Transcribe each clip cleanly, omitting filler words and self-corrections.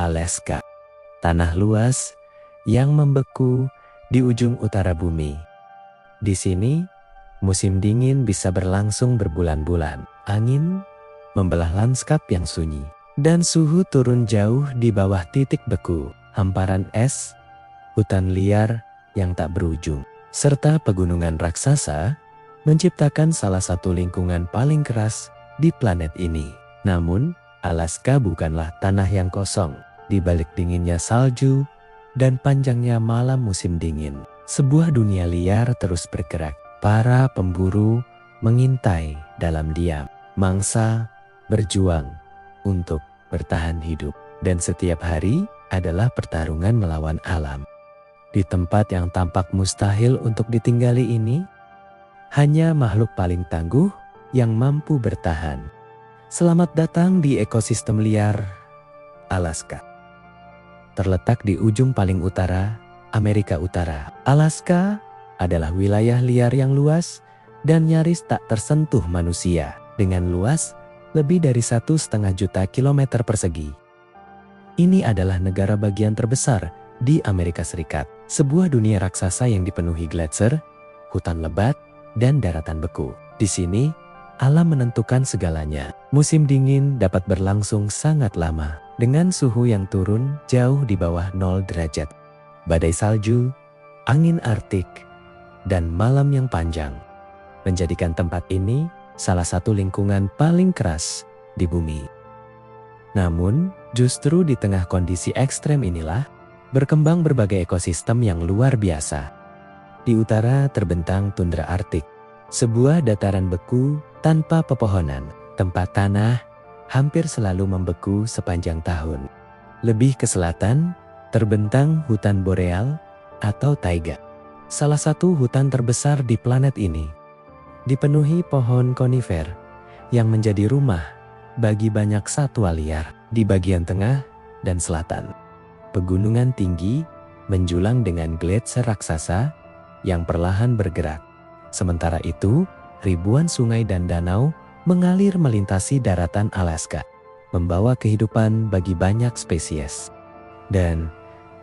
Alaska. Tanah luas yang membeku di ujung utara bumi. Di sini, musim dingin bisa berlangsung berbulan-bulan. Angin membelah lanskap yang sunyi. Dan suhu turun jauh di bawah titik beku. Hamparan es, hutan liar yang tak berujung, serta pegunungan raksasa menciptakan salah satu lingkungan paling keras di planet ini. Namun, Alaska bukanlah tanah yang kosong. Di balik dinginnya salju dan panjangnya malam musim dingin, sebuah dunia liar terus bergerak. Para pemburu mengintai dalam diam. Mangsa berjuang untuk bertahan hidup. Dan setiap hari adalah pertarungan melawan alam. Di tempat yang tampak mustahil untuk ditinggali ini, hanya makhluk paling tangguh yang mampu bertahan. Selamat datang di ekosistem liar Alaska. Terletak di ujung paling utara Amerika Utara, Alaska adalah wilayah liar yang luas dan nyaris tak tersentuh manusia. Dengan luas lebih dari 1,5 juta kilometer persegi. Ini adalah negara bagian terbesar di Amerika Serikat. Sebuah dunia raksasa yang dipenuhi gletser, hutan lebat, dan daratan beku. Di sini, alam menentukan segalanya. Musim dingin dapat berlangsung sangat lama, dengan suhu yang turun jauh di bawah 0 derajat. Badai salju, angin Arktik, dan malam yang panjang menjadikan tempat ini salah satu lingkungan paling keras di bumi. Namun, justru di tengah kondisi ekstrem inilah berkembang berbagai ekosistem yang luar biasa. Di utara terbentang tundra Arktik, sebuah dataran beku tanpa pepohonan. Tempat tanah hampir selalu membeku sepanjang tahun. Lebih ke selatan, terbentang hutan boreal atau taiga. Salah satu hutan terbesar di planet ini. Dipenuhi pohon konifer yang menjadi rumah bagi banyak satwa liar. Di bagian tengah dan selatan, pegunungan tinggi menjulang dengan gletser raksasa yang perlahan bergerak. Sementara itu, ribuan sungai dan danau mengalir melintasi daratan Alaska, membawa kehidupan bagi banyak spesies. Dan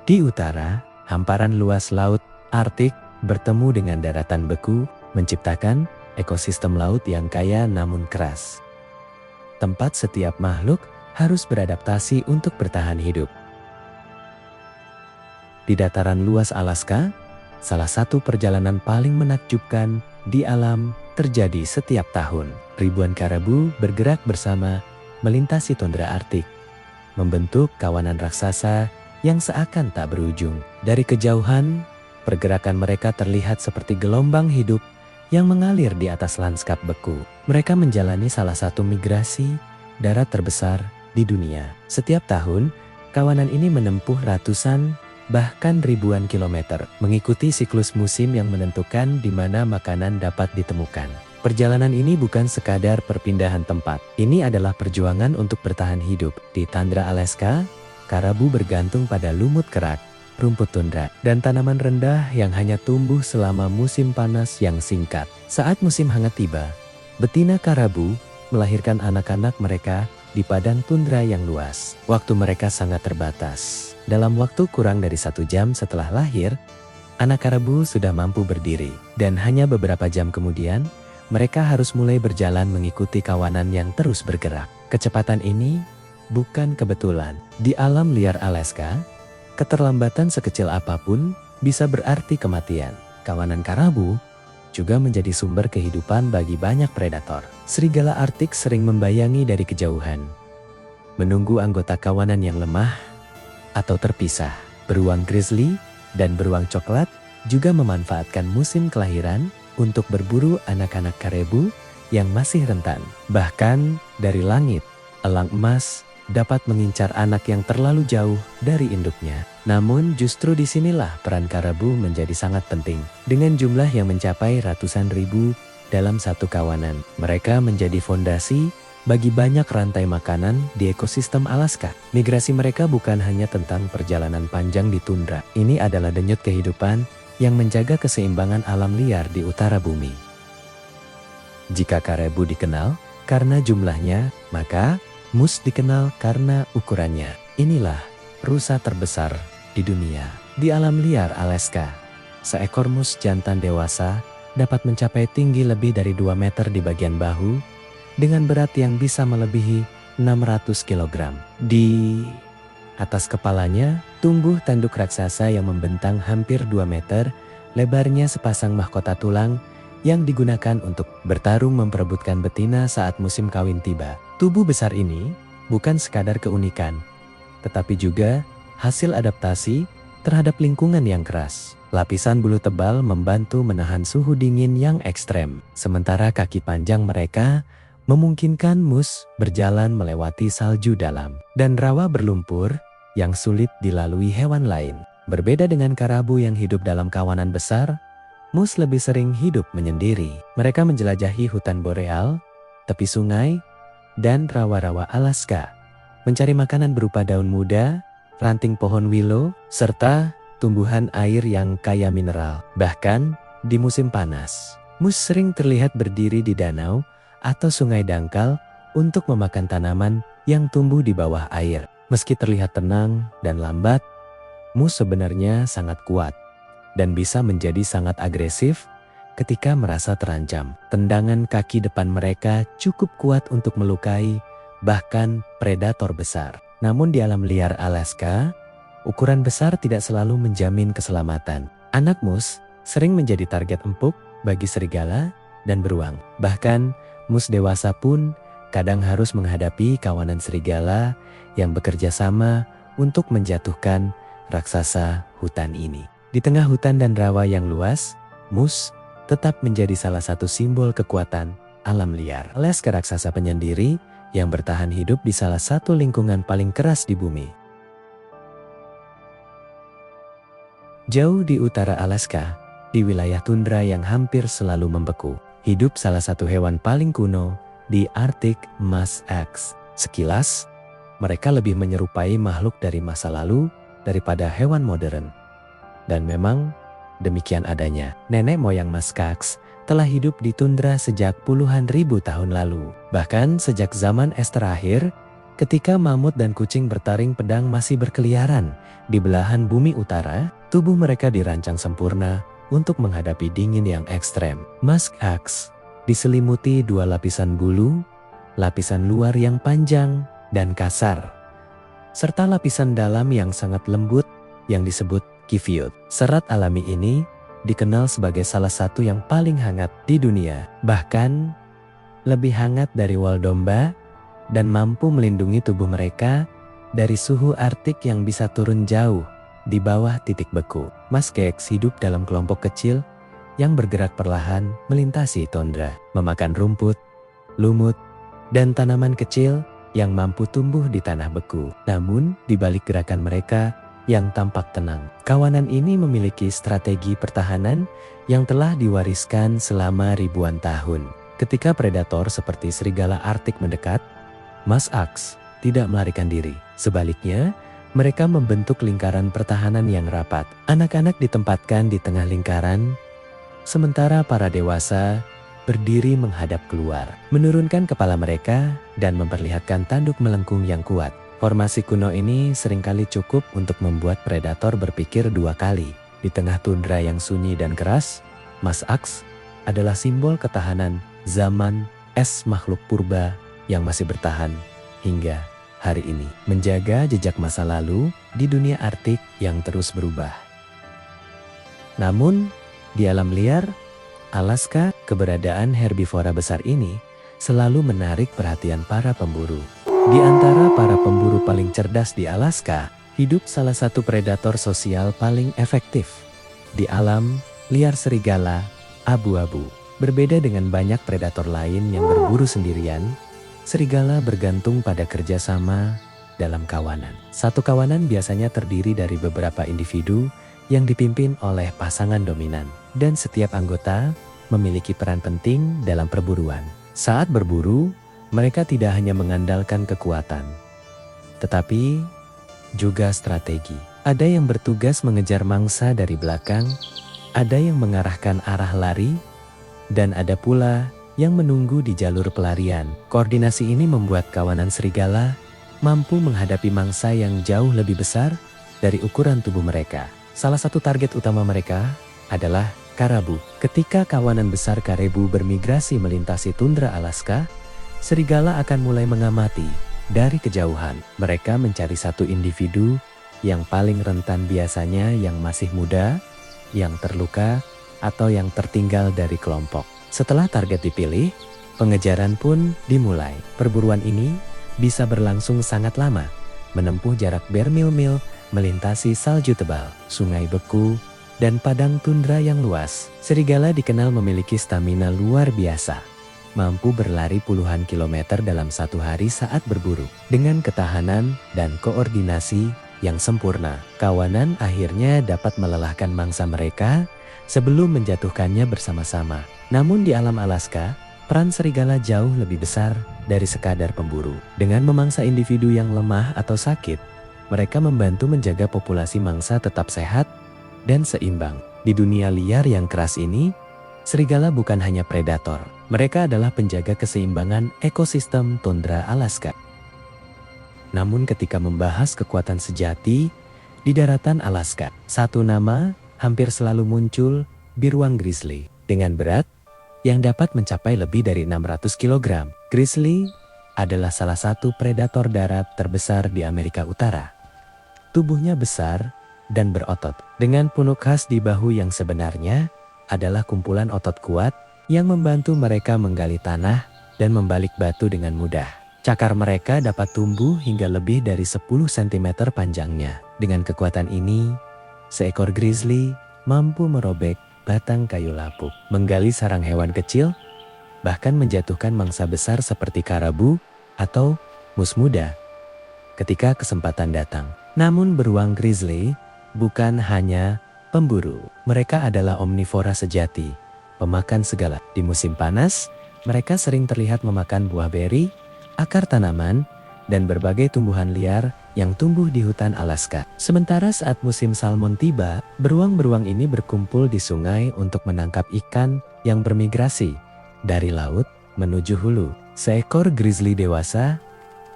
di utara, hamparan luas laut Arktik bertemu dengan daratan beku, menciptakan ekosistem laut yang kaya namun keras. Tempat setiap makhluk harus beradaptasi untuk bertahan hidup. Di dataran luas Alaska, salah satu perjalanan paling menakjubkan di alam terjadi setiap tahun. Ribuan karabu bergerak bersama melintasi tundra Arktik, membentuk kawanan raksasa yang seakan tak berujung. Dari kejauhan, pergerakan mereka terlihat seperti gelombang hidup yang mengalir di atas lanskap beku. Mereka menjalani salah satu migrasi darat terbesar di dunia. Setiap tahun, kawanan ini menempuh ratusan bahkan ribuan kilometer, mengikuti siklus musim yang menentukan di mana makanan dapat ditemukan. Perjalanan ini bukan sekadar perpindahan tempat. Ini adalah perjuangan untuk bertahan hidup. Di tundra Alaska, karabu bergantung pada lumut kerak, rumput tundra, dan tanaman rendah yang hanya tumbuh selama musim panas yang singkat. Saat musim hangat tiba, betina karabu melahirkan anak-anak mereka di padang tundra yang luas. Waktu mereka sangat terbatas. Dalam waktu kurang dari 1 jam setelah lahir, anak karabu sudah mampu berdiri. Dan hanya beberapa jam kemudian, mereka harus mulai berjalan mengikuti kawanan yang terus bergerak. Kecepatan ini bukan kebetulan. Di alam liar Alaska, keterlambatan sekecil apapun bisa berarti kematian. Kawanan karabu juga menjadi sumber kehidupan bagi banyak predator. Serigala Arktik sering membayangi dari kejauhan, menunggu anggota kawanan yang lemah atau terpisah. Beruang grizzly dan beruang coklat juga memanfaatkan musim kelahiran untuk berburu anak-anak karabu yang masih rentan. Bahkan dari langit, elang emas dapat mengincar anak yang terlalu jauh dari induknya. Namun justru disinilah peran karabu menjadi sangat penting. Dengan jumlah yang mencapai ratusan ribu dalam satu kawanan, mereka menjadi fondasi bagi banyak rantai makanan di ekosistem Alaska. Migrasi mereka bukan hanya tentang perjalanan panjang di tundra. Ini adalah denyut kehidupan yang menjaga keseimbangan alam liar di utara bumi. Jika karabu dikenal karena jumlahnya, maka moose dikenal karena ukurannya. Inilah rusa terbesar di dunia. Di alam liar Alaska, seekor mus jantan dewasa dapat mencapai tinggi lebih dari 2 meter di bagian bahu dengan berat yang bisa melebihi 600 kg. Di atas kepalanya tumbuh tanduk raksasa yang membentang hampir 2 meter, lebarnya sepasang mahkota tulang yang digunakan untuk bertarung memperebutkan betina saat musim kawin tiba. Tubuh besar ini bukan sekadar keunikan, tetapi juga hasil adaptasi terhadap lingkungan yang keras. Lapisan bulu tebal membantu menahan suhu dingin yang ekstrem, sementara kaki panjang mereka memungkinkan mus berjalan melewati salju dalam dan rawa berlumpur yang sulit dilalui hewan lain. Berbeda dengan karabu yang hidup dalam kawanan besar, mus lebih sering hidup menyendiri. Mereka menjelajahi hutan boreal, tepi sungai, dan rawa-rawa Alaska, mencari makanan berupa daun muda, ranting pohon willow, serta tumbuhan air yang kaya mineral. Bahkan di musim panas, mus sering terlihat berdiri di danau atau sungai dangkal untuk memakan tanaman yang tumbuh di bawah air. Meski terlihat tenang dan lambat, mus sebenarnya sangat kuat dan bisa menjadi sangat agresif ketika merasa terancam. Tendangan kaki depan mereka cukup kuat untuk melukai bahkan predator besar. Namun di alam liar Alaska, ukuran besar tidak selalu menjamin keselamatan. Anak mus sering menjadi target empuk bagi serigala dan beruang. Bahkan mus dewasa pun kadang harus menghadapi kawanan serigala yang bekerja sama untuk menjatuhkan raksasa hutan ini. Di tengah hutan dan rawa yang luas, mus tetap menjadi salah satu simbol kekuatan alam liar. Alaska raksasa penyendiri yang bertahan hidup di salah satu lingkungan paling keras di bumi. Jauh di utara Alaska, di wilayah tundra yang hampir selalu membeku, hidup salah satu hewan paling kuno di Arctic Muskox. Sekilas, mereka lebih menyerupai makhluk dari masa lalu daripada hewan modern. Dan memang demikian adanya. Nenek moyang muskox telah hidup di tundra sejak puluhan ribu tahun lalu. Bahkan sejak zaman es terakhir, ketika mamut dan kucing bertaring pedang masih berkeliaran di belahan bumi utara, tubuh mereka dirancang sempurna untuk menghadapi dingin yang ekstrem. Muskox diselimuti 2 lapisan bulu, lapisan luar yang panjang dan kasar, serta lapisan dalam yang sangat lembut yang disebut kivyut. Serat alami ini dikenal sebagai salah satu yang paling hangat di dunia, bahkan lebih hangat dari wol domba, dan mampu melindungi tubuh mereka dari suhu Arktik yang bisa turun jauh di bawah titik beku. Muskox hidup dalam kelompok kecil yang bergerak perlahan melintasi tundra, memakan rumput, lumut, dan tanaman kecil yang mampu tumbuh di tanah beku. Namun, di balik gerakan mereka yang tampak tenang, kawanan ini memiliki strategi pertahanan yang telah diwariskan selama ribuan tahun. Ketika predator seperti serigala Arktik mendekat, muskox tidak melarikan diri. Sebaliknya, mereka membentuk lingkaran pertahanan yang rapat. Anak-anak ditempatkan di tengah lingkaran, sementara para dewasa berdiri menghadap keluar, menurunkan kepala mereka dan memperlihatkan tanduk melengkung yang kuat. Formasi kuno ini seringkali cukup untuk membuat predator berpikir 2 kali. Di tengah tundra yang sunyi dan keras, muskox adalah simbol ketahanan zaman es makhluk purba yang masih bertahan hingga hari ini, menjaga jejak masa lalu di dunia Arktik yang terus berubah. Namun, di alam liar Alaska, keberadaan herbivora besar ini selalu menarik perhatian para pemburu. Di antara para pemburu paling cerdas di Alaska, hidup salah satu predator sosial paling efektif. Di alam liar serigala abu-abu. Berbeda dengan banyak predator lain yang berburu sendirian, serigala bergantung pada kerjasama dalam kawanan. Satu kawanan biasanya terdiri dari beberapa individu yang dipimpin oleh pasangan dominan, dan setiap anggota memiliki peran penting dalam perburuan. Saat berburu, mereka tidak hanya mengandalkan kekuatan, tetapi juga strategi. Ada yang bertugas mengejar mangsa dari belakang, ada yang mengarahkan arah lari, dan ada pula yang menunggu di jalur pelarian. Koordinasi ini membuat kawanan serigala mampu menghadapi mangsa yang jauh lebih besar dari ukuran tubuh mereka. Salah satu target utama mereka adalah karabu. Ketika kawanan besar karabu bermigrasi melintasi tundra Alaska, serigala akan mulai mengamati dari kejauhan. Mereka mencari satu individu yang paling rentan, biasanya yang masih muda, yang terluka, atau yang tertinggal dari kelompok. Setelah target dipilih, pengejaran pun dimulai. Perburuan ini bisa berlangsung sangat lama, menempuh jarak bermil-mil, melintasi salju tebal, sungai beku, dan padang tundra yang luas. Serigala dikenal memiliki stamina luar biasa, mampu berlari puluhan kilometer dalam satu hari saat berburu. Dengan ketahanan dan koordinasi yang sempurna, kawanan akhirnya dapat melelahkan mangsa mereka sebelum menjatuhkannya bersama-sama. Namun di alam Alaska, peran serigala jauh lebih besar dari sekadar pemburu. Dengan memangsa individu yang lemah atau sakit, mereka membantu menjaga populasi mangsa tetap sehat dan seimbang. Di dunia liar yang keras ini, serigala bukan hanya predator. Mereka adalah penjaga keseimbangan ekosistem tundra Alaska. Namun ketika membahas kekuatan sejati di daratan Alaska, satu nama hampir selalu muncul, beruang grizzly. Dengan berat yang dapat mencapai lebih dari 600 kg, grizzly adalah salah satu predator darat terbesar di Amerika Utara. Tubuhnya besar dan berotot, dengan punuk khas di bahu yang sebenarnya adalah kumpulan otot kuat yang membantu mereka menggali tanah dan membalik batu dengan mudah. Cakar mereka dapat tumbuh hingga lebih dari 10 cm panjangnya. Dengan kekuatan ini, seekor grizzly mampu merobek batang kayu lapuk, menggali sarang hewan kecil, bahkan menjatuhkan mangsa besar seperti karabu atau mus muda ketika kesempatan datang. Namun beruang grizzly bukan hanya pemburu. Mereka adalah omnivora sejati, pemakan segala. Di musim panas, mereka sering terlihat memakan buah beri, akar tanaman, dan berbagai tumbuhan liar yang tumbuh di hutan Alaska. Sementara saat musim salmon tiba, beruang-beruang ini berkumpul di sungai untuk menangkap ikan yang bermigrasi dari laut menuju hulu. Seekor grizzly dewasa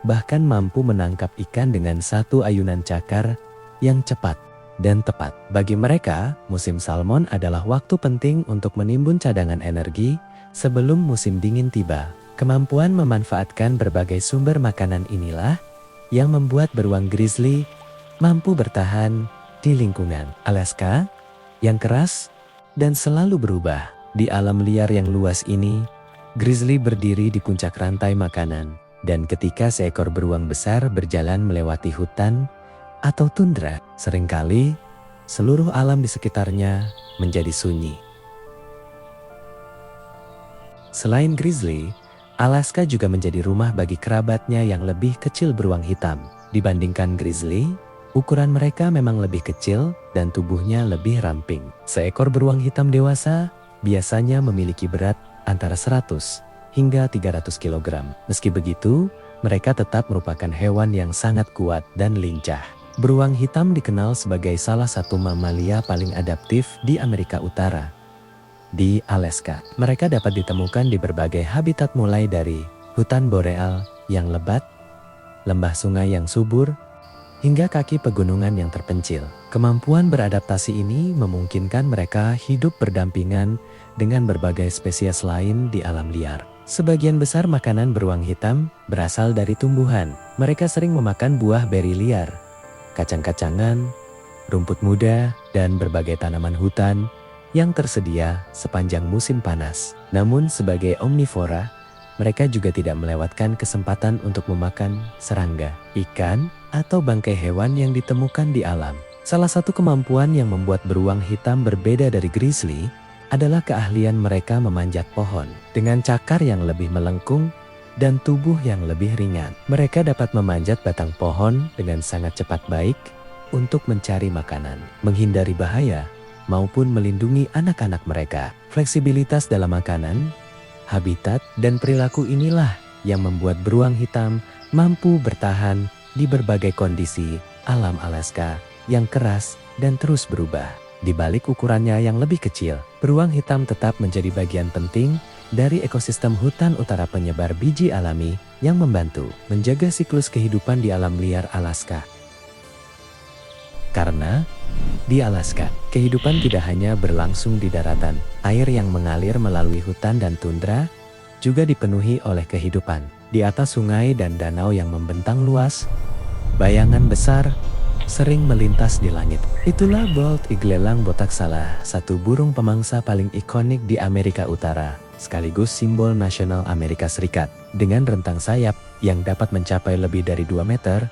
bahkan mampu menangkap ikan dengan satu ayunan cakar yang cepat dan tepat. Bagi mereka, musim salmon adalah waktu penting untuk menimbun cadangan energi sebelum musim dingin tiba. Kemampuan memanfaatkan berbagai sumber makanan inilah yang membuat beruang grizzly mampu bertahan di lingkungan Alaska yang keras dan selalu berubah. Di alam liar yang luas ini, grizzly berdiri di puncak rantai makanan, dan ketika seekor beruang besar berjalan melewati hutan atau tundra, seringkali seluruh alam di sekitarnya menjadi sunyi. Selain grizzly, Alaska juga menjadi rumah bagi kerabatnya yang lebih kecil, beruang hitam. Dibandingkan grizzly, ukuran mereka memang lebih kecil dan tubuhnya lebih ramping. Seekor beruang hitam dewasa biasanya memiliki berat antara 100 hingga 300 kg. Meski begitu, mereka tetap merupakan hewan yang sangat kuat dan lincah. Beruang hitam dikenal sebagai salah satu mamalia paling adaptif di Amerika Utara. Di Alaska, mereka dapat ditemukan di berbagai habitat, mulai dari hutan boreal yang lebat, lembah sungai yang subur, hingga kaki pegunungan yang terpencil. Kemampuan beradaptasi ini memungkinkan mereka hidup berdampingan dengan berbagai spesies lain di alam liar. Sebagian besar makanan beruang hitam berasal dari tumbuhan. Mereka sering memakan buah beri liar, kacang-kacangan, rumput muda, dan berbagai tanaman hutan yang tersedia sepanjang musim panas. Namun sebagai omnivora, mereka juga tidak melewatkan kesempatan untuk memakan serangga, ikan, atau bangkai hewan yang ditemukan di alam. Salah satu kemampuan yang membuat beruang hitam berbeda dari grizzly adalah keahlian mereka memanjat pohon. Dengan cakar yang lebih melengkung dan tubuh yang lebih ringan, mereka dapat memanjat batang pohon dengan sangat cepat, baik untuk mencari makanan, menghindari bahaya, maupun melindungi anak-anak mereka. Fleksibilitas dalam makanan, habitat, dan perilaku inilah yang membuat beruang hitam mampu bertahan di berbagai kondisi alam Alaska yang keras dan terus berubah. Di balik ukurannya yang lebih kecil, beruang hitam tetap menjadi bagian penting dari ekosistem hutan utara penyebar biji alami yang membantu menjaga siklus kehidupan di alam liar Alaska. Karena di Alaska, kehidupan tidak hanya berlangsung di daratan, air yang mengalir melalui hutan dan tundra juga dipenuhi oleh kehidupan di atas sungai dan danau yang membentang luas. Bayangan besar sering melintas di langit. Itulah bald eagle, elang botak, salah satu burung pemangsa paling ikonik di Amerika Utara, sekaligus simbol nasional Amerika Serikat. Dengan rentang sayap yang dapat mencapai lebih dari 2 meter,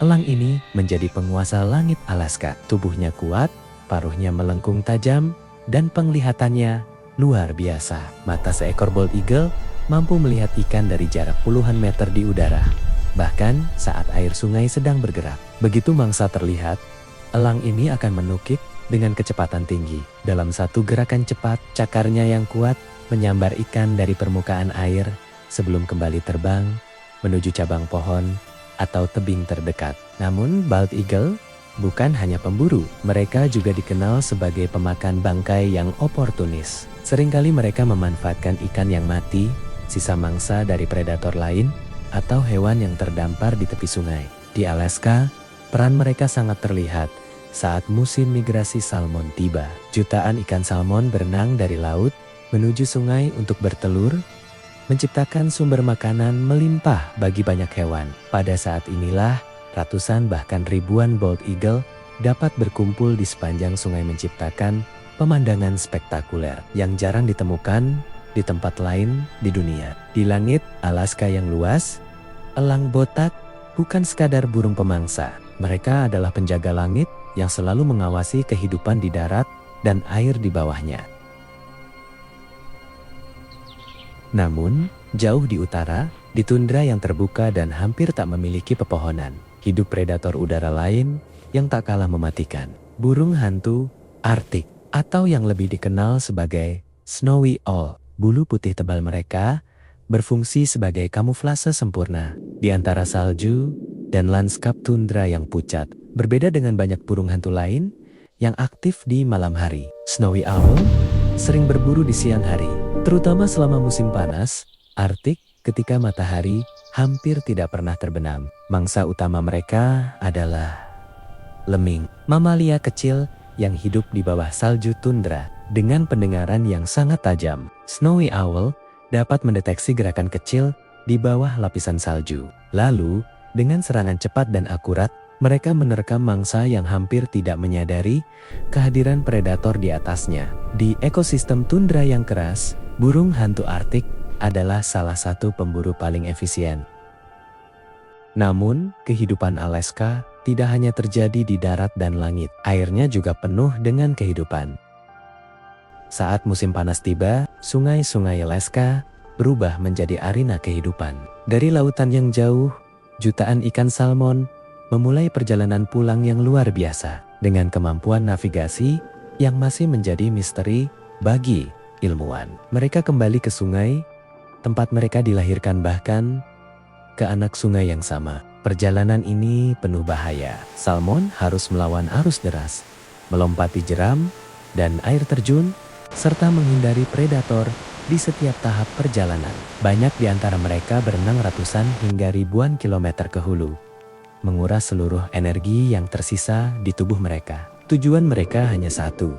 elang ini menjadi penguasa langit Alaska. Tubuhnya kuat, paruhnya melengkung tajam, dan penglihatannya luar biasa. Mata seekor bald eagle mampu melihat ikan dari jarak puluhan meter di udara, bahkan saat air sungai sedang bergerak. Begitu mangsa terlihat, elang ini akan menukik dengan kecepatan tinggi. Dalam satu gerakan cepat, cakarnya yang kuat menyambar ikan dari permukaan air sebelum kembali terbang menuju cabang pohon atau tebing terdekat. Namun bald eagle bukan hanya pemburu, mereka juga dikenal sebagai pemakan bangkai yang oportunis. Seringkali mereka memanfaatkan ikan yang mati, sisa mangsa dari predator lain, atau hewan yang terdampar di tepi sungai. Di Alaska, peran mereka sangat terlihat saat musim migrasi salmon tiba. Jutaan ikan salmon berenang dari laut menuju sungai untuk bertelur, menciptakan sumber makanan melimpah bagi banyak hewan. Pada saat inilah, ratusan bahkan ribuan bald eagle dapat berkumpul di sepanjang sungai menciptakan pemandangan spektakuler yang jarang ditemukan di tempat lain di dunia. Di langit Alaska yang luas, elang botak bukan sekadar burung pemangsa. Mereka adalah penjaga langit yang selalu mengawasi kehidupan di darat dan air di bawahnya. Namun, jauh di utara, di tundra yang terbuka dan hampir tak memiliki pepohonan, hidup predator udara lain yang tak kalah mematikan. Burung hantu Arktik, atau yang lebih dikenal sebagai snowy owl. Bulu putih tebal mereka berfungsi sebagai kamuflase sempurna di antara salju dan lanskap tundra yang pucat. Berbeda dengan banyak burung hantu lain yang aktif di malam hari, snowy owl sering berburu di siang hari, terutama selama musim panas Arktik ketika matahari hampir tidak pernah terbenam. Mangsa utama mereka adalah lemming, mamalia kecil yang hidup di bawah salju tundra. Dengan pendengaran yang sangat tajam, snowy owl dapat mendeteksi gerakan kecil di bawah lapisan salju. Lalu, dengan serangan cepat dan akurat, mereka menerkam mangsa yang hampir tidak menyadari kehadiran predator di atasnya. Di ekosistem tundra yang keras, burung hantu Arktik adalah salah satu pemburu paling efisien. Namun, kehidupan Alaska tidak hanya terjadi di darat dan langit. Airnya juga penuh dengan kehidupan. Saat musim panas tiba, sungai-sungai Alaska berubah menjadi arena kehidupan. Dari lautan yang jauh, jutaan ikan salmon memulai perjalanan pulang yang luar biasa. Dengan kemampuan navigasi yang masih menjadi misteri bagi ilmuwan. Mereka kembali ke sungai, tempat mereka dilahirkan, bahkan ke anak sungai yang sama. Perjalanan ini penuh bahaya. Salmon harus melawan arus deras, melompati jeram dan air terjun, serta menghindari predator di setiap tahap perjalanan. Banyak di antara mereka berenang ratusan hingga ribuan kilometer ke hulu, menguras seluruh energi yang tersisa di tubuh mereka. Tujuan mereka hanya satu,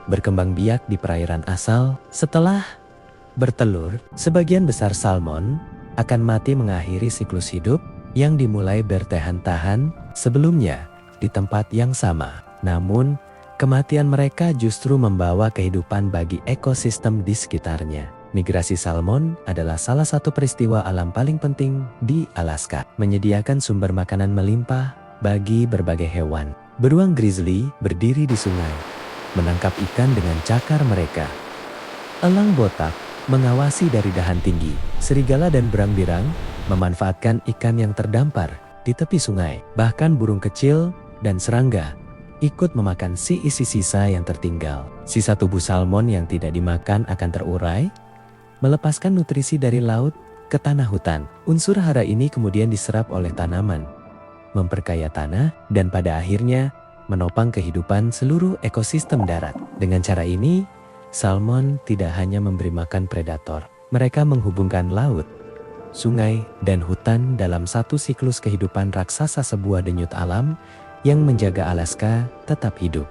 berkembang biak di perairan asal. Setelah bertelur, sebagian besar salmon akan mati mengakhiri siklus hidup yang dimulai bertahan-tahan sebelumnya di tempat yang sama. Namun, kematian mereka justru membawa kehidupan bagi ekosistem di sekitarnya. Migrasi salmon adalah salah satu peristiwa alam paling penting di Alaska, menyediakan sumber makanan melimpah bagi berbagai hewan. Beruang grizzly berdiri di sungai, menangkap ikan dengan cakar mereka. Elang botak mengawasi dari dahan tinggi. Serigala dan berang-birang memanfaatkan ikan yang terdampar di tepi sungai. Bahkan burung kecil dan serangga ikut memakan isi sisa yang tertinggal. Sisa tubuh salmon yang tidak dimakan akan terurai, melepaskan nutrisi dari laut ke tanah hutan. Unsur hara ini kemudian diserap oleh tanaman, memperkaya tanah, dan pada akhirnya menopang kehidupan seluruh ekosistem darat. Dengan cara ini, salmon tidak hanya memberi makan predator. Mereka menghubungkan laut, sungai, dan hutan dalam satu siklus kehidupan raksasa, sebuah denyut alam yang menjaga Alaska tetap hidup.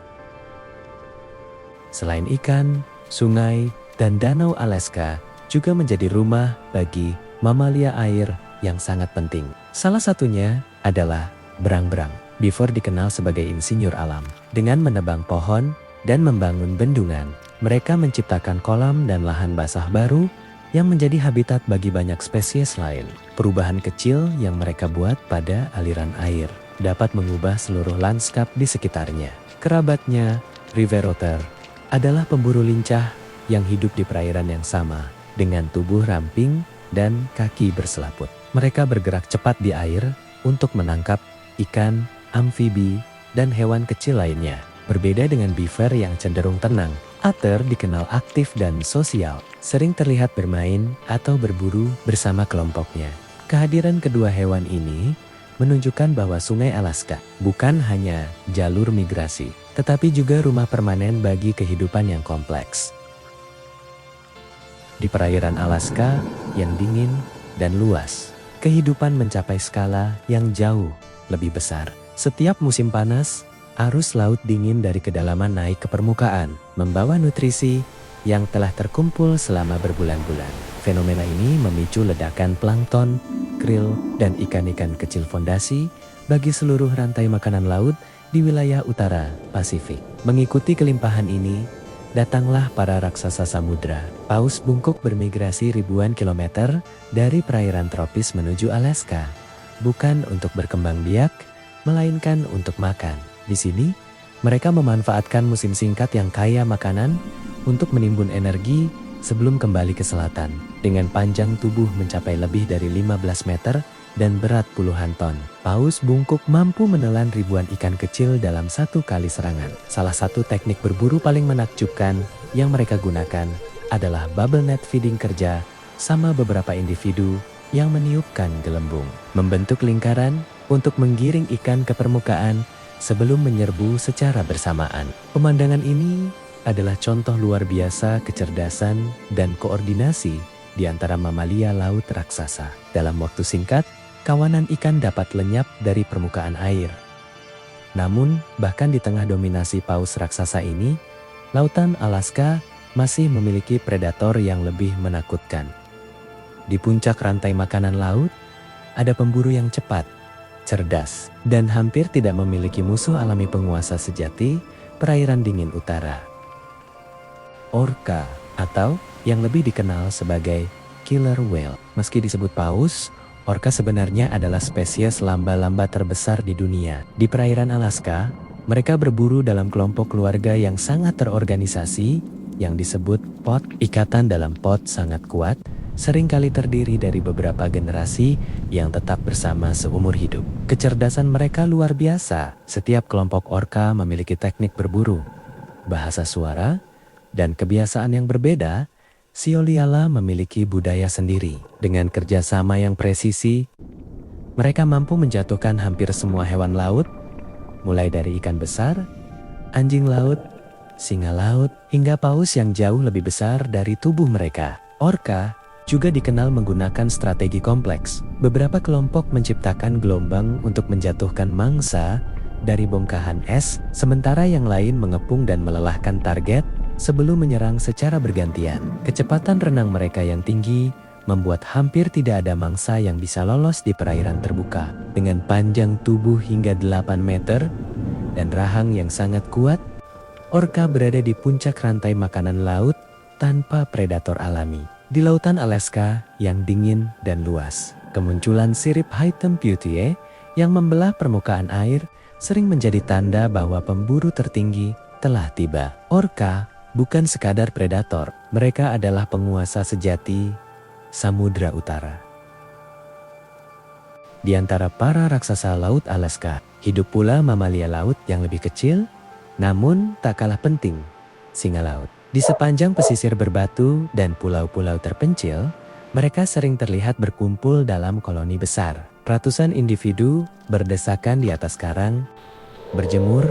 Selain ikan, sungai, dan danau Alaska juga menjadi rumah bagi mamalia air yang sangat penting. Salah satunya adalah berang-berang. Beaver dikenal sebagai insinyur alam. Dengan menebang pohon dan membangun bendungan, mereka menciptakan kolam dan lahan basah baru yang menjadi habitat bagi banyak spesies lain. Perubahan kecil yang mereka buat pada aliran air dapat mengubah seluruh lanskap di sekitarnya. Kerabatnya, river otter, adalah pemburu lincah yang hidup di perairan yang sama dengan tubuh ramping dan kaki berselaput. Mereka bergerak cepat di air untuk menangkap ikan, amfibi, dan hewan kecil lainnya. Berbeda dengan beaver yang cenderung tenang, otter dikenal aktif dan sosial, sering terlihat bermain atau berburu bersama kelompoknya. Kehadiran kedua hewan ini menunjukkan bahwa Sungai Alaska bukan hanya jalur migrasi, tetapi juga rumah permanen bagi kehidupan yang kompleks. Di perairan Alaska yang dingin dan luas, kehidupan mencapai skala yang jauh lebih besar. Setiap musim panas, arus laut dingin dari kedalaman naik ke permukaan, membawa nutrisi yang telah terkumpul selama berbulan-bulan. Fenomena ini memicu ledakan plankton, krill, dan ikan-ikan kecil fondasi bagi seluruh rantai makanan laut di wilayah utara Pasifik. Mengikuti kelimpahan ini, datanglah para raksasa samudra. Paus bungkuk bermigrasi ribuan kilometer dari perairan tropis menuju Alaska, bukan untuk berkembang biak, melainkan untuk makan. Di sini, mereka memanfaatkan musim singkat yang kaya makanan untuk menimbun energi sebelum kembali ke selatan. Dengan panjang tubuh mencapai lebih dari 15 meter dan berat puluhan ton, paus bungkuk mampu menelan ribuan ikan kecil dalam satu kali serangan. Salah satu teknik berburu paling menakjubkan yang mereka gunakan adalah bubble net feeding kerja sama beberapa individu yang meniupkan gelembung, membentuk lingkaran untuk menggiring ikan ke permukaan sebelum menyerbu secara bersamaan. Pemandangan ini adalah contoh luar biasa kecerdasan dan koordinasi di antara mamalia laut raksasa. Dalam waktu singkat, kawanan ikan dapat lenyap dari permukaan air. Namun, bahkan di tengah dominasi paus raksasa ini, lautan Alaska masih memiliki predator yang lebih menakutkan. Di puncak rantai makanan laut, ada pemburu yang cepat, cerdas, dan hampir tidak memiliki musuh alami penguasa sejati perairan dingin utara. Orca, atau yang lebih dikenal sebagai killer whale. Meski disebut paus, orca sebenarnya adalah spesies lamba-lamba terbesar di dunia. Di perairan Alaska, mereka berburu dalam kelompok keluarga yang sangat terorganisasi yang disebut pod. Ikatan dalam pod sangat kuat, seringkali terdiri dari beberapa generasi yang tetap bersama seumur hidup. Kecerdasan mereka luar biasa. Setiap kelompok orca memiliki teknik berburu, bahasa suara, dan kebiasaan yang berbeda. Sioliala memiliki budaya sendiri. Dengan kerjasama yang presisi, mereka mampu menjatuhkan hampir semua hewan laut, mulai dari ikan besar, anjing laut, singa laut, hingga paus yang jauh lebih besar dari tubuh mereka. Orca juga dikenal menggunakan strategi kompleks. Beberapa kelompok menciptakan gelombang untuk menjatuhkan mangsa dari bongkahan es, sementara yang lain mengepung dan melelahkan target sebelum menyerang secara bergantian. Kecepatan renang mereka yang tinggi membuat hampir tidak ada mangsa yang bisa lolos di perairan terbuka. Dengan panjang tubuh hingga 8 meter dan rahang yang sangat kuat, orca berada di puncak rantai makanan laut tanpa predator alami. Di lautan Alaska yang dingin dan luas, kemunculan sirip hitam putih yang membelah permukaan air sering menjadi tanda bahwa pemburu tertinggi telah tiba. Orca bukan sekadar predator, mereka adalah penguasa sejati Samudra Utara. Di antara para raksasa laut Alaska, hidup pula mamalia laut yang lebih kecil, namun tak kalah penting, singa laut. Di sepanjang pesisir berbatu dan pulau-pulau terpencil, mereka sering terlihat berkumpul dalam koloni besar. Ratusan individu berdesakan di atas karang, berjemur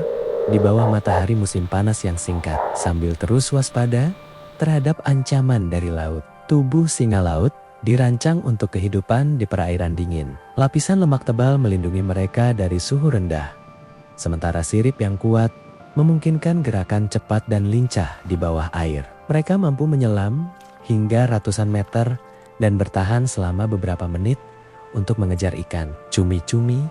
di bawah matahari musim panas yang singkat. Sambil terus waspada, terhadap ancaman dari laut. Tubuh singa laut dirancang untuk kehidupan di perairan dingin. Lapisan lemak tebal melindungi mereka dari suhu rendah. Sementara sirip yang kuat memungkinkan gerakan cepat dan lincah di bawah air. Mereka mampu menyelam hingga ratusan meter dan bertahan selama beberapa menit untuk mengejar ikan, cumi-cumi,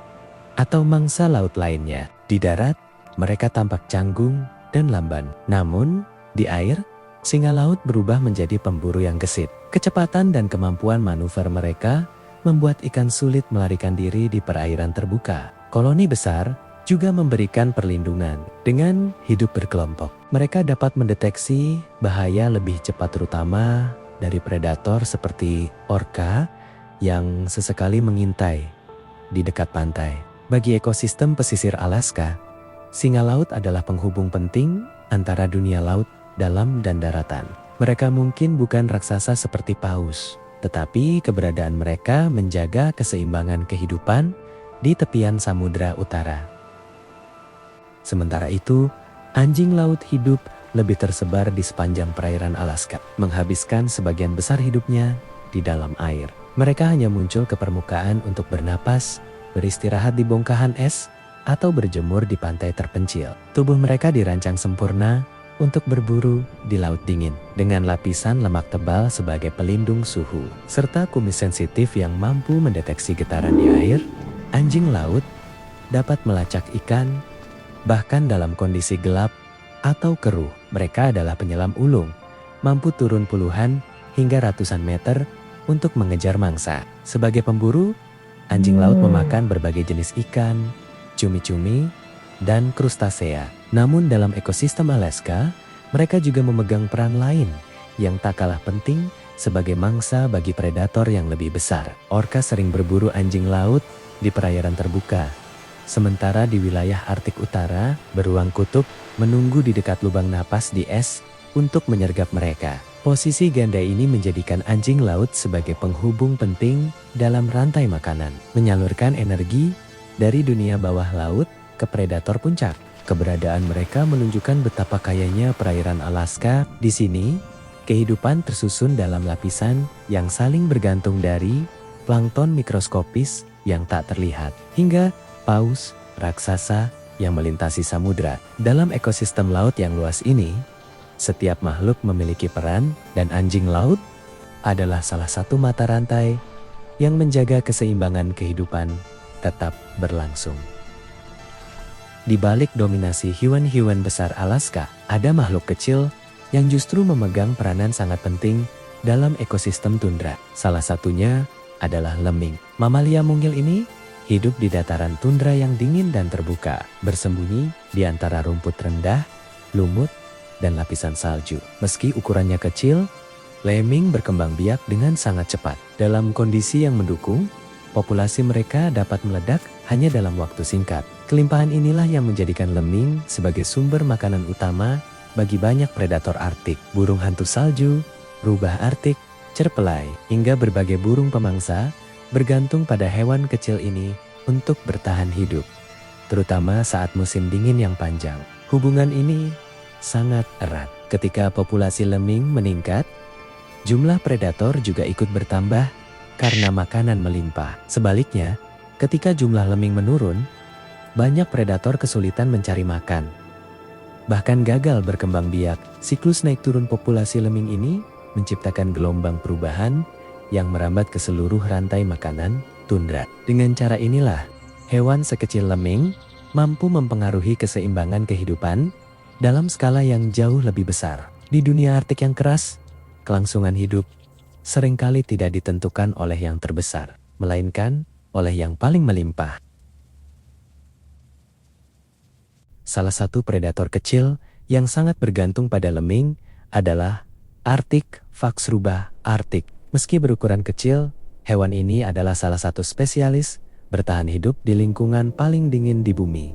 atau mangsa laut lainnya. Di darat, mereka tampak canggung dan lamban. Namun, di air, singa laut berubah menjadi pemburu yang gesit. Kecepatan dan kemampuan manuver mereka membuat ikan sulit melarikan diri di perairan terbuka. Koloni besar juga memberikan perlindungan. Dengan hidup berkelompok, mereka dapat mendeteksi bahaya lebih cepat, terutama dari predator seperti orca yang sesekali mengintai di dekat pantai. Bagi ekosistem pesisir Alaska, singa laut adalah penghubung penting antara dunia laut, dalam dan daratan. Mereka mungkin bukan raksasa seperti paus, tetapi keberadaan mereka menjaga keseimbangan kehidupan di tepian Samudra Utara. Sementara itu, anjing laut hidup lebih tersebar di sepanjang perairan Alaska, menghabiskan sebagian besar hidupnya di dalam air. Mereka hanya muncul ke permukaan untuk bernapas, beristirahat di bongkahan es, atau berjemur di pantai terpencil. Tubuh mereka dirancang sempurna untuk berburu di laut dingin, dengan lapisan lemak tebal sebagai pelindung suhu, serta kumis sensitif yang mampu mendeteksi getaran di air. Anjing laut dapat melacak ikan, bahkan dalam kondisi gelap atau keruh. Mereka adalah penyelam ulung, mampu turun puluhan hingga ratusan meter untuk mengejar mangsa. Sebagai pemburu, anjing laut memakan berbagai jenis ikan, cumi-cumi, dan krustasea. Namun dalam ekosistem Alaska, mereka juga memegang peran lain yang tak kalah penting sebagai mangsa bagi predator yang lebih besar. Orca sering berburu anjing laut di perairan terbuka, sementara di wilayah Arktik Utara, beruang kutub menunggu di dekat lubang napas di es untuk menyergap mereka. Posisi ganda ini menjadikan anjing laut sebagai penghubung penting dalam rantai makanan, menyalurkan energi dari dunia bawah laut ke predator puncak. Keberadaan mereka menunjukkan betapa kayanya perairan Alaska. Di sini, kehidupan tersusun dalam lapisan yang saling bergantung, dari plankton mikroskopis yang tak terlihat hingga paus raksasa yang melintasi samudra. Dalam ekosistem laut yang luas ini, setiap makhluk memiliki peran, dan anjing laut adalah salah satu mata rantai yang menjaga keseimbangan kehidupan tetap berlangsung. Di balik dominasi hewan-hewan besar Alaska, ada makhluk kecil yang justru memegang peranan sangat penting dalam ekosistem tundra. Salah satunya adalah lemming. Mamalia mungil ini hidup di dataran tundra yang dingin dan terbuka, bersembunyi di antara rumput rendah, lumut, dan lapisan salju. Meski ukurannya kecil, lemming berkembang biak dengan sangat cepat. Dalam kondisi yang mendukung, populasi mereka dapat meledak hanya dalam waktu singkat. Kelimpahan inilah yang menjadikan lemming sebagai sumber makanan utama bagi banyak predator Arktik. Burung hantu salju, rubah Arktik, cerpelai, hingga berbagai burung pemangsa bergantung pada hewan kecil ini untuk bertahan hidup, terutama saat musim dingin yang panjang. Hubungan ini sangat erat. Ketika populasi lemming meningkat, jumlah predator juga ikut bertambah karena makanan melimpah. Sebaliknya, ketika jumlah lemming menurun, banyak predator kesulitan mencari makan, bahkan gagal berkembang biak. Siklus naik turun populasi lemming ini menciptakan gelombang perubahan yang merambat ke seluruh rantai makanan tundra. Dengan cara inilah, hewan sekecil lemming mampu mempengaruhi keseimbangan kehidupan dalam skala yang jauh lebih besar. Di dunia Arktik yang keras, kelangsungan hidup seringkali tidak ditentukan oleh yang terbesar, melainkan oleh yang paling melimpah. Salah satu predator kecil yang sangat bergantung pada lemming adalah Arctic Fox, rubah Arktik. Meski berukuran kecil, hewan ini adalah salah satu spesialis bertahan hidup di lingkungan paling dingin di bumi.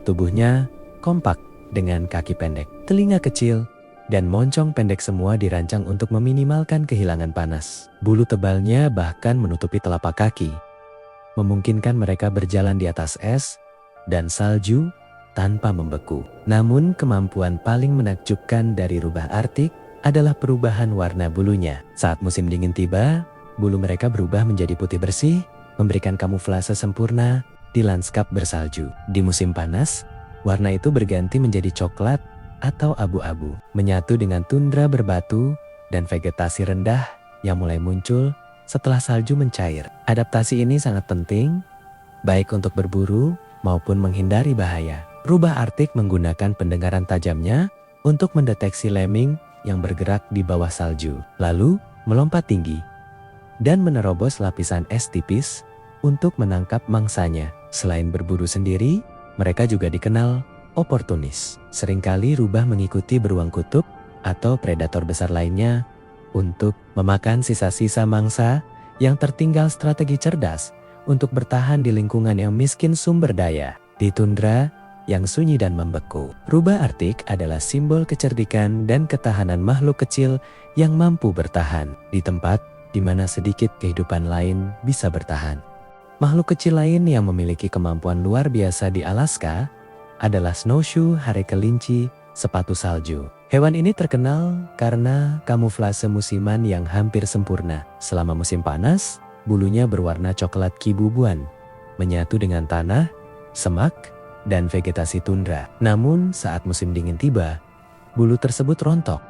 Tubuhnya kompak dengan kaki pendek, telinga kecil, dan moncong pendek, semua dirancang untuk meminimalkan kehilangan panas. Bulu tebalnya bahkan menutupi telapak kaki, memungkinkan mereka berjalan di atas es dan salju tanpa membeku. Namun kemampuan paling menakjubkan dari rubah Arktik adalah perubahan warna bulunya. Saat musim dingin tiba, bulu mereka berubah menjadi putih bersih, memberikan kamuflase sempurna di lanskap bersalju. Di musim panas, warna itu berganti menjadi coklat atau abu-abu, menyatu dengan tundra berbatu dan vegetasi rendah yang mulai muncul setelah salju mencair. Adaptasi ini sangat penting, baik untuk berburu maupun menghindari bahaya. Rubah Arktik menggunakan pendengaran tajamnya untuk mendeteksi lemming yang bergerak di bawah salju, lalu melompat tinggi dan menerobos lapisan es tipis untuk menangkap mangsanya. Selain berburu sendiri, mereka juga dikenal oportunis. Seringkali rubah mengikuti beruang kutub atau predator besar lainnya untuk memakan sisa-sisa mangsa yang tertinggal. Strategi cerdas untuk bertahan di lingkungan yang miskin sumber daya. Di tundra yang sunyi dan membeku, rubah Arktik adalah simbol kecerdikan dan ketahanan makhluk kecil yang mampu bertahan di tempat di mana sedikit kehidupan lain bisa bertahan. Makhluk kecil lain yang memiliki kemampuan luar biasa di Alaska adalah snowshoe hare kelinci sepatu salju. Hewan ini terkenal karena kamuflase musiman yang hampir sempurna. Selama musim panas, bulunya berwarna coklat kibubuan, menyatu dengan tanah, semak, dan vegetasi tundra. Namun saat musim dingin tiba, bulu tersebut rontok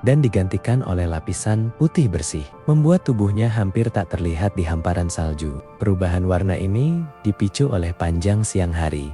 dan digantikan oleh lapisan putih bersih, membuat tubuhnya hampir tak terlihat di hamparan salju. Perubahan warna ini dipicu oleh panjang siang hari,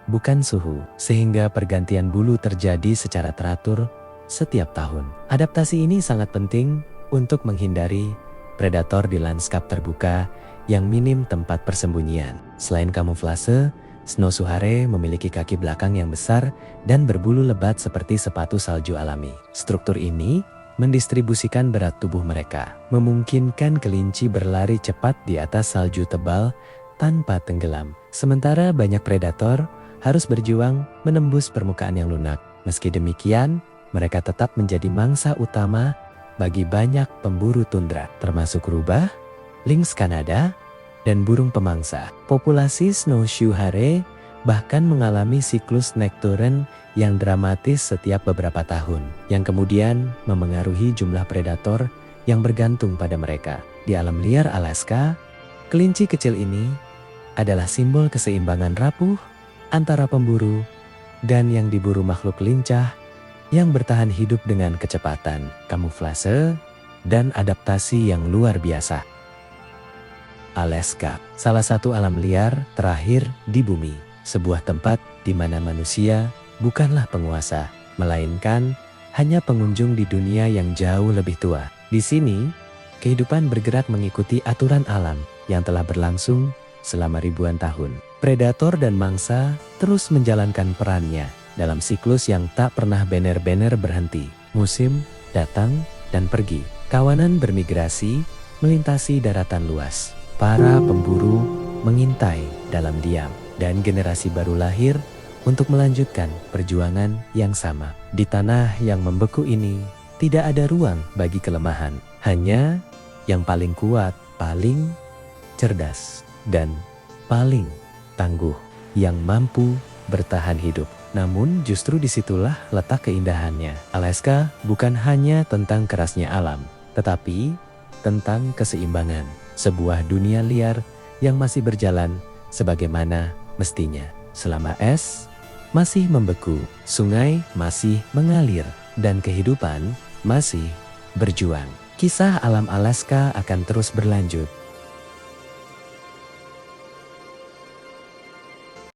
bukan suhu, sehingga pergantian bulu terjadi secara teratur setiap tahun. Adaptasi ini sangat penting untuk menghindari predator di lanskap terbuka yang minim tempat persembunyian. Selain kamuflase, snowshoe hare memiliki kaki belakang yang besar dan berbulu lebat seperti sepatu salju alami. Struktur ini mendistribusikan berat tubuh mereka, memungkinkan kelinci berlari cepat di atas salju tebal tanpa tenggelam. Sementara banyak predator harus berjuang menembus permukaan yang lunak. Meski demikian, mereka tetap menjadi mangsa utama bagi banyak pemburu tundra, termasuk rubah, lynx Kanada, dan burung pemangsa. Populasi snowshoe hare bahkan mengalami siklus nektoren yang dramatis setiap beberapa tahun, yang kemudian memengaruhi jumlah predator yang bergantung pada mereka. Di alam liar Alaska, kelinci kecil ini adalah simbol keseimbangan rapuh antara pemburu dan yang diburu, makhluk lincah yang bertahan hidup dengan kecepatan, kamuflase, dan adaptasi yang luar biasa. Alaska, salah satu alam liar terakhir di bumi, sebuah tempat di mana manusia bukanlah penguasa, melainkan hanya pengunjung di dunia yang jauh lebih tua. Di sini, kehidupan bergerak mengikuti aturan alam yang telah berlangsung selama ribuan tahun. Predator dan mangsa terus menjalankan perannya dalam siklus yang tak pernah bener-bener berhenti. Musim datang dan pergi, kawanan bermigrasi melintasi daratan luas. Para pemburu mengintai dalam diam, dan generasi baru lahir untuk melanjutkan perjuangan yang sama. Di tanah yang membeku ini, tidak ada ruang bagi kelemahan. Hanya yang paling kuat, paling cerdas, dan paling tangguh yang mampu bertahan hidup. Namun justru disitulah letak keindahannya. Alaska bukan hanya tentang kerasnya alam, tetapi tentang keseimbangan. Sebuah dunia liar yang masih berjalan sebagaimana mestinya. Selama es masih membeku, sungai masih mengalir, dan kehidupan masih berjuang. Kisah alam Alaska akan terus berlanjut